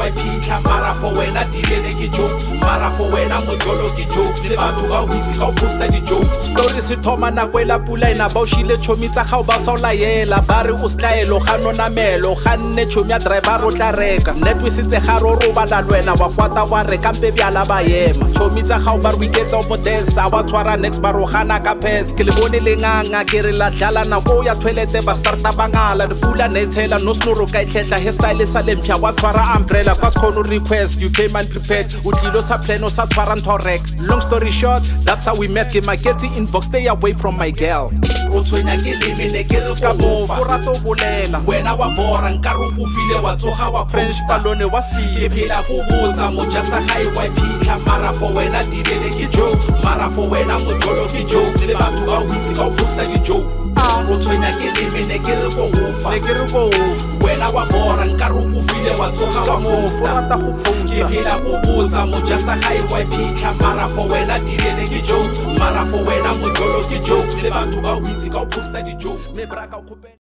wa iphitlha mara for wena dilele ke joke mara for wena mojolo ke joke le batho ba o itse ka o posta di-joke story se thoma nako ela pula ena ba o shile tšhomi tsa gago ba sa o laela ba re o setlaelo ga nonamelo ga nne tšhomi ya driver o tla reka netwe setse ga ro robala lwena wa kwata wa reka mpe bjala ba ema tšhomi tsa gago ba re o iketsa o modesa wa tshwara next ba rogana ka pes ke le bone le nganga ke re la dlala nako ya toilete ba starta bangala dipula ne tshela no snoro ka itlhetla hairstyle sa lempya wa tshwara umbrella kwa skono request you came unprepared o tlilo sa plan o sa tshwara nthorek long story short that's how we met ke maketi inbox stay away from my girl o tshwenya ke leme ne ke re ska bofa o rato bolela wena wa bora nkaro o file wa tsoga wa French palone wa speed ke phela go botsa moja sa gae wa iphitlha mara for wena dilele ke joke mara for wena mojolo ke joke le batho ba o itse ka o posta ke joke o tshwenya ke leme ne ke re go bofa wena wa bora nkaro o file wa tsoga wa posta ke phela go botsa moja sa gae wa iphitlha mara for wena dilele ke joke mara for wena mojolo ke joke le batho ba o itse ka o posta di joke me braka o